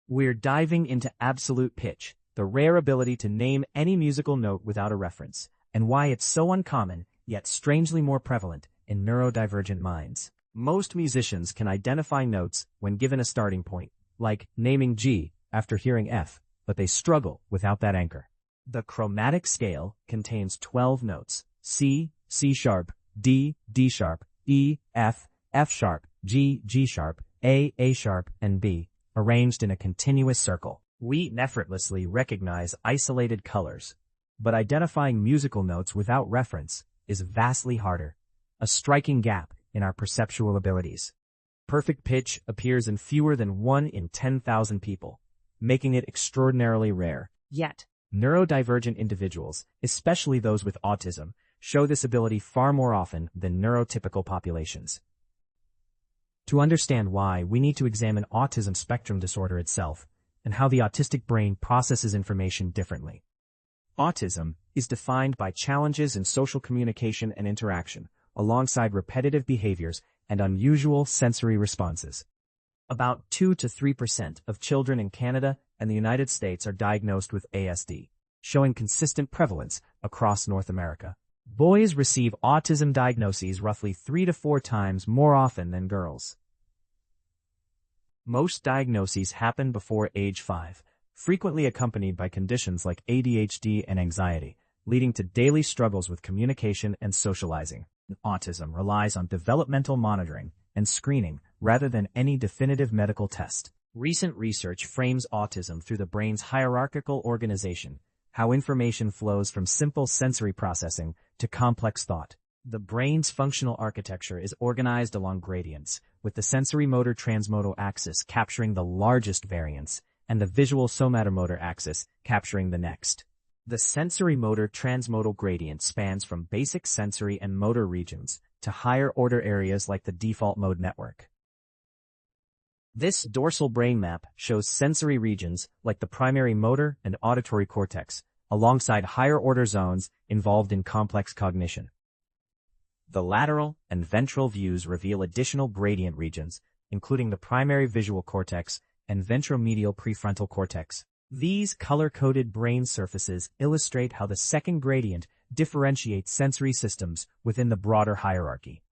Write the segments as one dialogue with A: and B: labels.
A: We're diving into absolute pitch, the rare ability to name any musical note without a reference, and why it's so uncommon, yet strangely more prevalent, in neurodivergent minds. Most musicians can identify notes when given a starting point, like naming G after hearing F, but they struggle without that anchor. The chromatic scale contains 12 notes: C, C sharp, D, D sharp, E, F, F sharp, G, G sharp, A sharp, and B, arranged in a continuous circle. We effortlessly recognize isolated colors, but identifying musical notes without reference is vastly harder, a striking gap in our perceptual abilities. Perfect pitch appears in fewer than 1 in 10,000 people, making it extraordinarily rare. Yet, neurodivergent individuals, especially those with autism, show this ability far more often than neurotypical populations. To understand why, we need to examine autism spectrum disorder itself and how the autistic brain processes information differently. Autism is defined by challenges in social communication and interaction, alongside repetitive behaviors and unusual sensory responses. About 2 to 3% of children in Canada and the United States are diagnosed with ASD, showing consistent prevalence across North America. Boys receive autism diagnoses roughly 3 to 4 times more often than girls. Most diagnoses happen before age 5, frequently accompanied by conditions like ADHD and anxiety, leading to daily struggles with communication and socializing. Autism relies on developmental monitoring and screening rather than any definitive medical test. Recent research frames autism through the brain's hierarchical organization, how information flows from simple sensory processing to complex thought. The brain's functional architecture is organized along gradients, with the sensory-motor transmodal axis capturing the largest variance and the visual somatomotor axis capturing the next. The sensory-motor transmodal gradient spans from basic sensory and motor regions to higher-order areas like the default mode network. This dorsal brain map shows sensory regions like the primary motor and auditory cortex, alongside higher-order zones involved in complex cognition. The lateral and ventral views reveal additional gradient regions, including the primary visual cortex and ventromedial prefrontal cortex. These color-coded brain surfaces illustrate how the second gradient differentiates sensory systems within the broader hierarchy.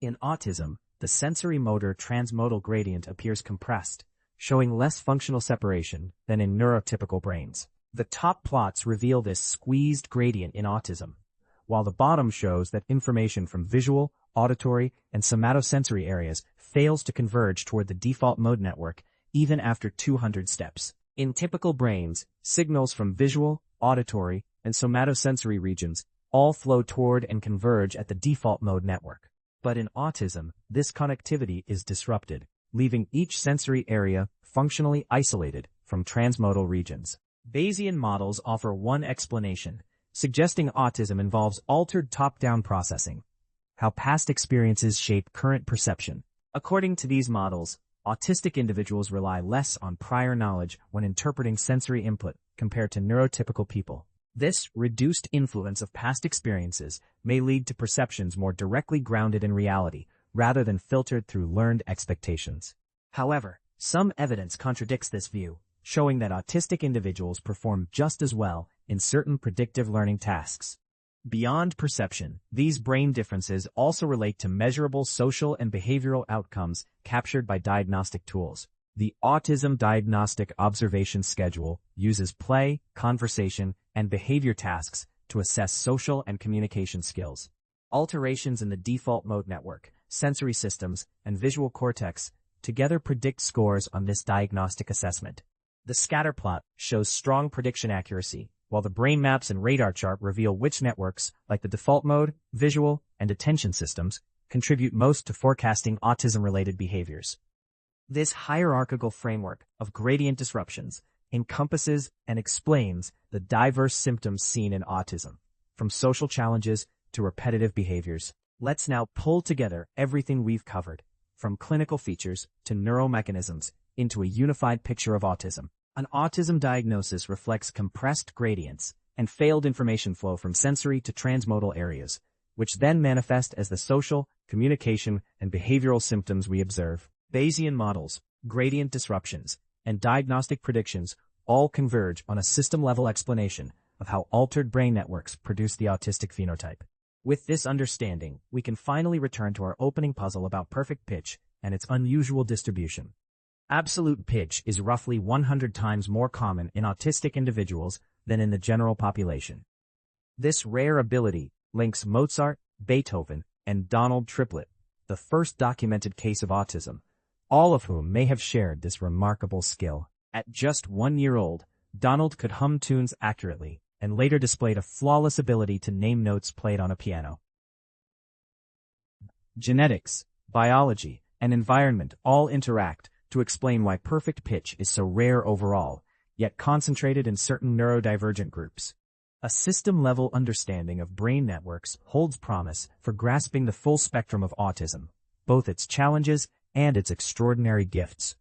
A: In autism, the sensory-motor transmodal gradient appears compressed, showing less functional separation than in neurotypical brains. The top plots reveal this squeezed gradient in autism, while the bottom shows that information from visual, auditory, and somatosensory areas fails to converge toward the default mode network even after 200 steps. In typical brains, signals from visual, auditory, and somatosensory regions all flow toward and converge at the default mode network. But in autism, this connectivity is disrupted, leaving each sensory area functionally isolated from transmodal regions. Bayesian models offer one explanation, suggesting autism involves altered top-down processing, how past experiences shape current perception. According to these models, autistic individuals rely less on prior knowledge when interpreting sensory input compared to neurotypical people. This reduced influence of past experiences may lead to perceptions more directly grounded in reality, rather than filtered through learned expectations. However, some evidence contradicts this view, showing that autistic individuals perform just as well in certain predictive learning tasks. Beyond perception, these brain differences also relate to measurable social and behavioral outcomes captured by diagnostic tools. The Autism Diagnostic Observation Schedule uses play, conversation, and behavior tasks to assess social and communication skills. Alterations in the default mode network, sensory systems, and visual cortex together predict scores on this diagnostic assessment. The scatter plot shows strong prediction accuracy, while the brain maps and radar chart reveal which networks, like the default mode, visual, and attention systems, contribute most to forecasting autism-related behaviors. This hierarchical framework of gradient disruptions encompasses and explains the diverse symptoms seen in autism, from social challenges to repetitive behaviors. Let's now pull together everything we've covered, from clinical features to neuromechanisms, into a unified picture of autism. An autism diagnosis reflects compressed gradients and failed information flow from sensory to transmodal areas, which then manifest as the social, communication, and behavioral symptoms we observe. Bayesian models, gradient disruptions, and diagnostic predictions all converge on a system-level explanation of how altered brain networks produce the autistic phenotype. With this understanding, we can finally return to our opening puzzle about perfect pitch and its unusual distribution. Absolute pitch is roughly 100 times more common in autistic individuals than in the general population. This rare ability links Mozart, Beethoven, and Donald Triplett, the first documented case of autism, all of whom may have shared this remarkable skill. At just 1 year old, Donald could hum tunes accurately and later displayed a flawless ability to name notes played on a piano. Genetics, biology, and environment all interact to explain why perfect pitch is so rare overall, yet concentrated in certain neurodivergent groups. A system-level understanding of brain networks holds promise for grasping the full spectrum of autism, both its challenges and its extraordinary gifts.